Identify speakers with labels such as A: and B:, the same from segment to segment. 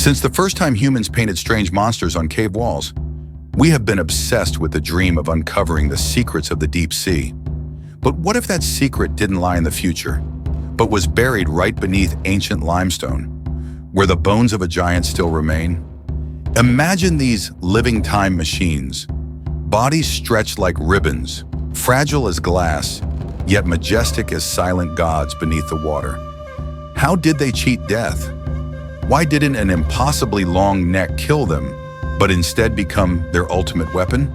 A: Since the first time humans painted strange monsters on cave walls, we have been obsessed with the dream of uncovering the secrets of the deep sea. But what if that secret didn't lie in the future, but was buried right beneath ancient limestone, where the bones of a giant still remain? Imagine these living time machines, bodies stretched like ribbons, fragile as glass, yet majestic as silent gods beneath the water. How did they cheat death? Why didn't an impossibly long neck kill them, but instead become their ultimate weapon?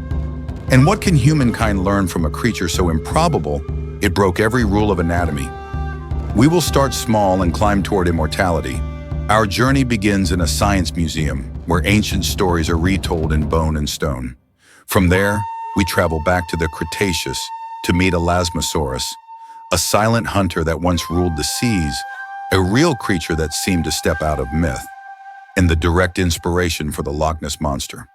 A: And what can humankind learn from a creature so improbable it broke every rule of anatomy? We will start small and climb toward immortality. Our journey begins in a science museum where ancient stories are retold in bone and stone. From there, we travel back to the Cretaceous to meet Elasmosaurus, a silent hunter that once ruled the seas, a real creature that seemed to step out of myth, and the direct inspiration for the Loch Ness Monster.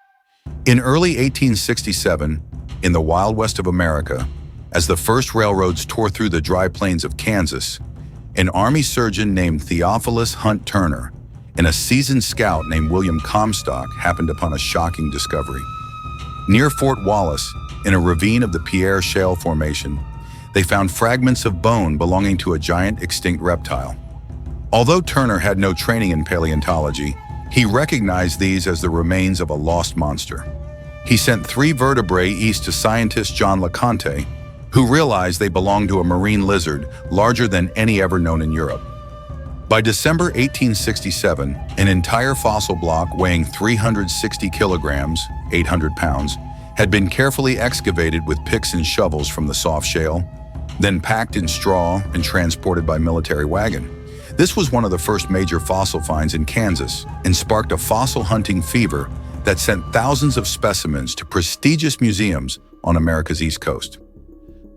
A: In early 1867, in the Wild West of America, as the first railroads tore through the dry plains of Kansas, an army surgeon named Theophilus Hunt Turner and a seasoned scout named William Comstock happened upon a shocking discovery. Near Fort Wallace, in a ravine of the Pierre Shale Formation, they found fragments of bone belonging to a giant extinct reptile. Although Turner had no training in paleontology, he recognized these as the remains of a lost monster. He sent 3 vertebrae east to scientist John LeConte, who realized they belonged to a marine lizard larger than any ever known in Europe. By December 1867, an entire fossil block weighing 360 kilograms, 800 pounds, had been carefully excavated with picks and shovels from the soft shale, then packed in straw and transported by military wagon. This was one of the first major fossil finds in Kansas and sparked a fossil hunting fever that sent thousands of specimens to prestigious museums on America's East Coast.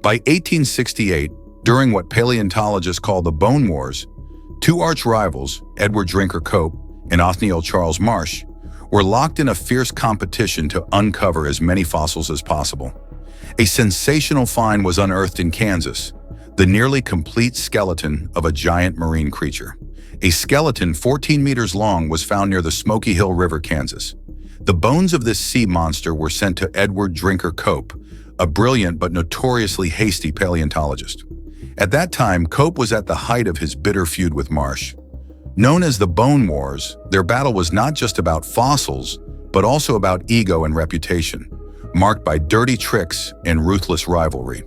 A: By 1868, during what paleontologists call the Bone Wars, 2 arch rivals, Edward Drinker Cope and Othniel Charles Marsh, were locked in a fierce competition to uncover as many fossils as possible. A sensational find was unearthed in Kansas, the nearly complete skeleton of a giant marine creature. A skeleton 14 meters long was found near the Smoky Hill River, Kansas. The bones of this sea monster were sent to Edward Drinker Cope, a brilliant but notoriously hasty paleontologist. At that time, Cope was at the height of his bitter feud with Marsh. Known as the Bone Wars, their battle was not just about fossils, but also about ego and reputation, marked by dirty tricks and ruthless rivalry.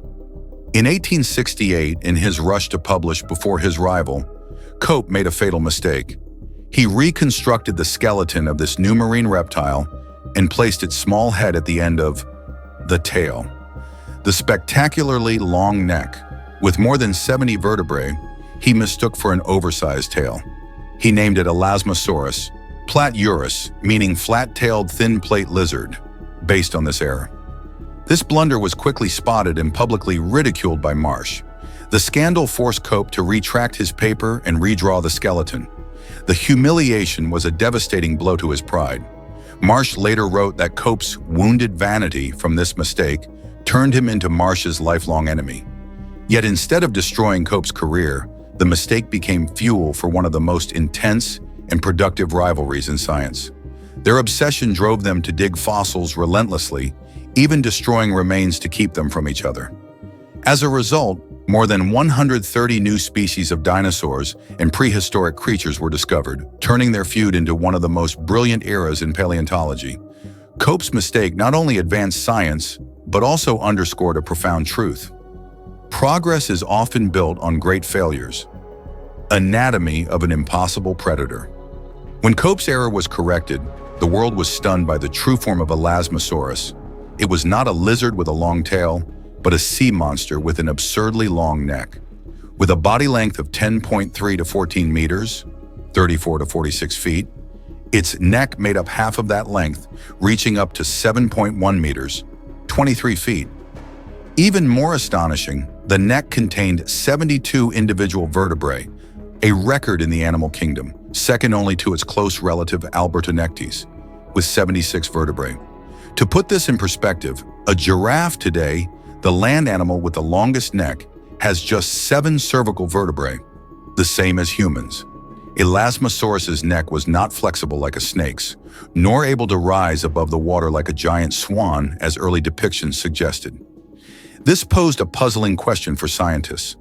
A: In 1868, in his rush to publish before his rival, Cope made a fatal mistake. He reconstructed the skeleton of this new marine reptile and placed its small head at the end of the tail. The spectacularly long neck, with more than 70 vertebrae, he mistook for an oversized tail. He named it Elasmosaurus, Platurus, meaning flat-tailed thin plate lizard, based on this error. This blunder was quickly spotted and publicly ridiculed by Marsh. The scandal forced Cope to retract his paper and redraw the skeleton. The humiliation was a devastating blow to his pride. Marsh later wrote that Cope's wounded vanity from this mistake turned him into Marsh's lifelong enemy. Yet instead of destroying Cope's career, the mistake became fuel for one of the most intense and productive rivalries in science. Their obsession drove them to dig fossils relentlessly, even destroying remains to keep them from each other. As a result, more than 130 new species of dinosaurs and prehistoric creatures were discovered, turning their feud into one of the most brilliant eras in paleontology. Cope's mistake not only advanced science, but also underscored a profound truth. Progress is often built on great failures. Anatomy of an impossible predator. When Cope's error was corrected, the world was stunned by the true form of Elasmosaurus. It was not a lizard with a long tail, but a sea monster with an absurdly long neck. With a body length of 10.3 to 14 meters, 34 to 46 feet, its neck made up half of that length, reaching up to 7.1 meters, 23 feet. Even more astonishing, the neck contained 72 individual vertebrae, a record in the animal kingdom, second only to its close relative Albertonectes, with 76 vertebrae. To put this in perspective, a giraffe today, the land animal with the longest neck, has just 7 cervical vertebrae, the same as humans. Elasmosaurus's neck was not flexible like a snake's, nor able to rise above the water like a giant swan, as early depictions suggested. This posed a puzzling question for scientists.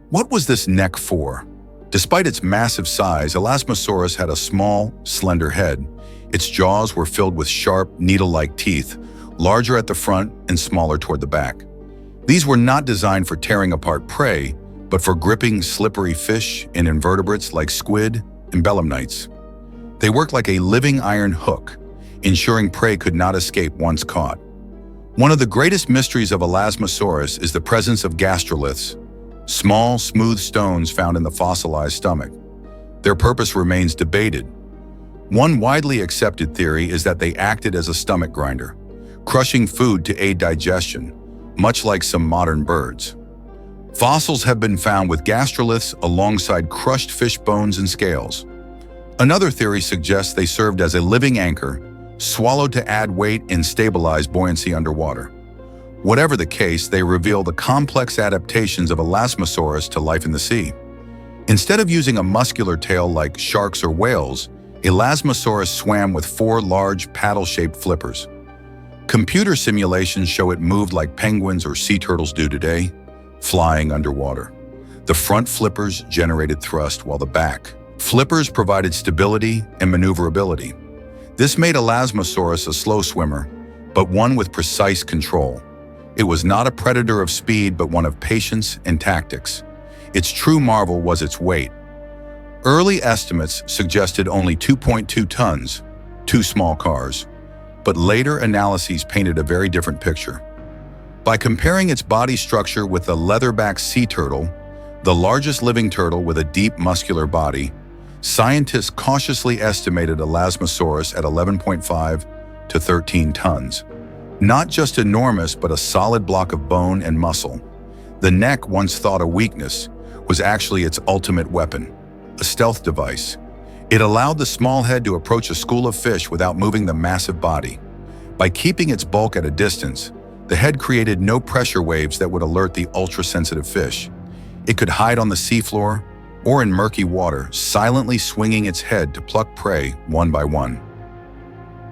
A: What was this neck for? Despite its massive size, Elasmosaurus had a small, slender head. Its jaws were filled with sharp, needle-like teeth, larger at the front and smaller toward the back. These were not designed for tearing apart prey, but for gripping slippery fish and invertebrates like squid and belemnites. They worked like a living iron hook, ensuring prey could not escape once caught. One of the greatest mysteries of Elasmosaurus is the presence of gastroliths, small, smooth stones found in the fossilized stomach. Their purpose remains debated. One widely accepted theory is that they acted as a stomach grinder, crushing food to aid digestion, much like some modern birds. Fossils have been found with gastroliths alongside crushed fish bones and scales. Another theory suggests they served as a living anchor, swallowed to add weight and stabilize buoyancy underwater. Whatever the case, they reveal the complex adaptations of Elasmosaurus to life in the sea. Instead of using a muscular tail like sharks or whales, Elasmosaurus swam with 4 large paddle-shaped flippers. Computer simulations show it moved like penguins or sea turtles do today, flying underwater. The front flippers generated thrust, while the back flippers provided stability and maneuverability. This made Elasmosaurus a slow swimmer, but one with precise control. It was not a predator of speed, but one of patience and tactics. Its true marvel was its weight. Early estimates suggested only 2.2 tons, 2 small cars, but later analyses painted a very different picture. By comparing its body structure with the leatherback sea turtle, the largest living turtle with a deep muscular body, scientists cautiously estimated Elasmosaurus at 11.5 to 13 tons. Not just enormous, but a solid block of bone and muscle. The neck, once thought a weakness, was actually its ultimate weapon, a stealth device. It allowed the small head to approach a school of fish without moving the massive body. By keeping its bulk at a distance, the head created no pressure waves that would alert the ultra-sensitive fish. It could hide on the seafloor or in murky water, silently swinging its head to pluck prey one by one.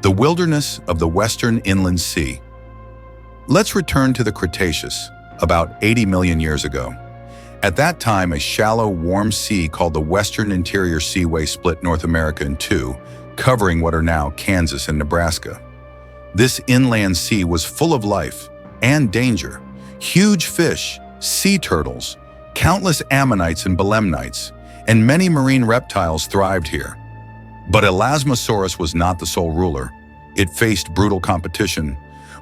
A: The wilderness of the Western Inland Sea. Let's return to the Cretaceous, about 80 million years ago. At that time, a shallow, warm sea called the Western Interior Seaway split North America in two, covering what are now Kansas and Nebraska. This inland sea was full of life and danger. Huge fish, sea turtles, countless ammonites and belemnites, and many marine reptiles thrived here. But Elasmosaurus was not the sole ruler. It faced brutal competition.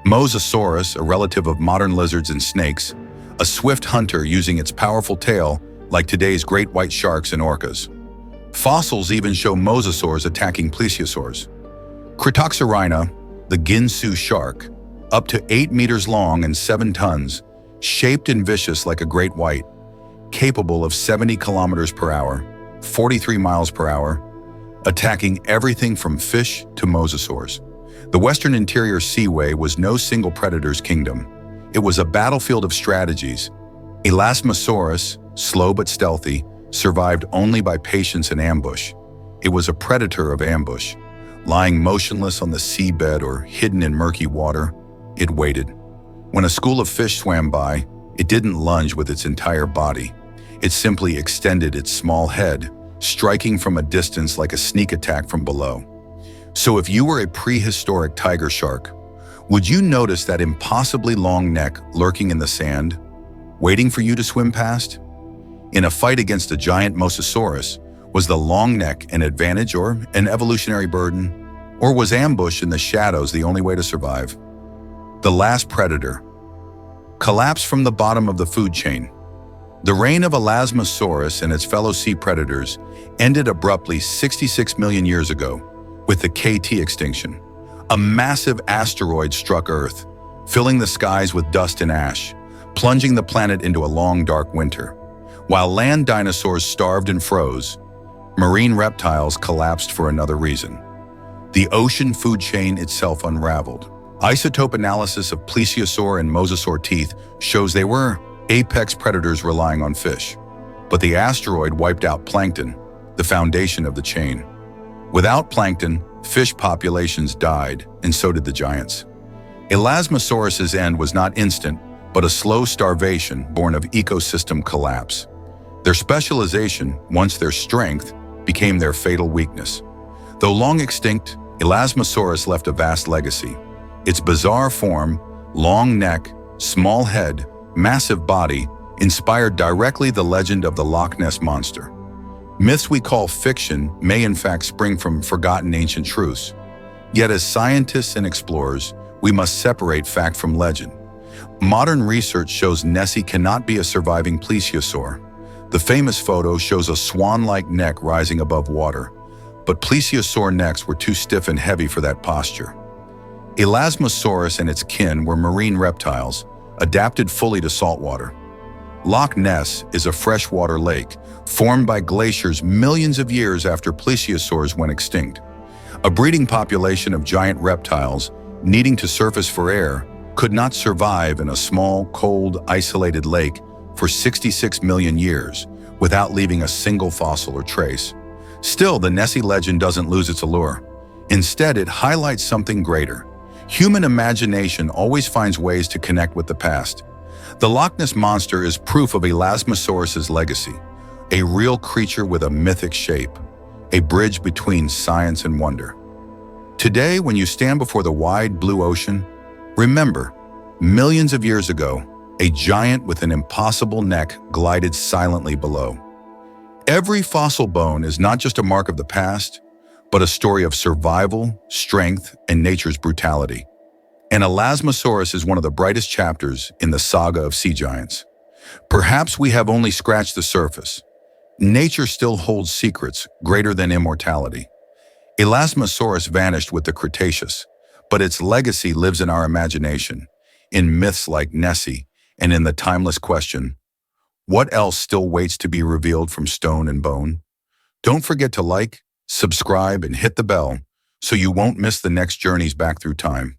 A: Mosasaurus, a relative of modern lizards and snakes, a swift hunter using its powerful tail like today's great white sharks and orcas. Fossils even show mosasaurs attacking plesiosaurs. Cretaceous, the Ginsu shark, up to 8 meters long and 7 tons, shaped and vicious like a great white, capable of 70 kilometers per hour, 43 miles per hour, attacking everything from fish to mosasaurs. The Western Interior Seaway was no single predator's kingdom. It was a battlefield of strategies. Elasmosaurus, slow but stealthy, survived only by patience and ambush. It was a predator of ambush. Lying motionless on the seabed or hidden in murky water, it waited. When a school of fish swam by, it didn't lunge with its entire body. It simply extended its small head, striking from a distance like a sneak attack from below. So if you were a prehistoric tiger shark, would you notice that impossibly long neck lurking in the sand, waiting for you to swim past? In a fight against a giant mosasaurus, was the long neck an advantage or an evolutionary burden? Or was ambush in the shadows the only way to survive? The last predator. Collapse from the bottom of the food chain. The reign of Elasmosaurus and its fellow sea predators ended abruptly 66 million years ago with the KT extinction. A massive asteroid struck Earth, filling the skies with dust and ash, plunging the planet into a long, dark winter. While land dinosaurs starved and froze, marine reptiles collapsed for another reason. The ocean food chain itself unraveled. Isotope analysis of plesiosaur and mosasaur teeth shows they were apex predators relying on fish. But the asteroid wiped out plankton, the foundation of the chain. Without plankton, fish populations died, and so did the giants. Elasmosaurus's end was not instant, but a slow starvation born of ecosystem collapse. Their specialization, once their strength, became their fatal weakness. Though long extinct, Elasmosaurus left a vast legacy. Its bizarre form, long neck, small head, massive body, inspired directly the legend of the Loch Ness Monster. Myths we call fiction may in fact spring from forgotten ancient truths. Yet as scientists and explorers, we must separate fact from legend. Modern research shows Nessie cannot be a surviving plesiosaur. The famous photo shows a swan-like neck rising above water, but plesiosaur necks were too stiff and heavy for that posture. Elasmosaurus and its kin were marine reptiles, adapted fully to saltwater. Loch Ness is a freshwater lake formed by glaciers millions of years after plesiosaurs went extinct. A breeding population of giant reptiles, needing to surface for air, could not survive in a small, cold, isolated lake for 66 million years without leaving a single fossil or trace. Still, the Nessie legend doesn't lose its allure. Instead, it highlights something greater. Human imagination always finds ways to connect with the past. The Loch Ness Monster is proof of Elasmosaurus's legacy, a real creature with a mythic shape, a bridge between science and wonder. Today, when you stand before the wide blue ocean, remember, millions of years ago, a giant with an impossible neck glided silently below. Every fossil bone is not just a mark of the past, but a story of survival, strength, and nature's brutality. And Elasmosaurus is one of the brightest chapters in the saga of sea giants. Perhaps we have only scratched the surface. Nature still holds secrets greater than immortality. Elasmosaurus vanished with the Cretaceous, but its legacy lives in our imagination, in myths like Nessie, and in the timeless question, what else still waits to be revealed from stone and bone? Don't forget to like, subscribe, and hit the bell so you won't miss the next journeys back through time.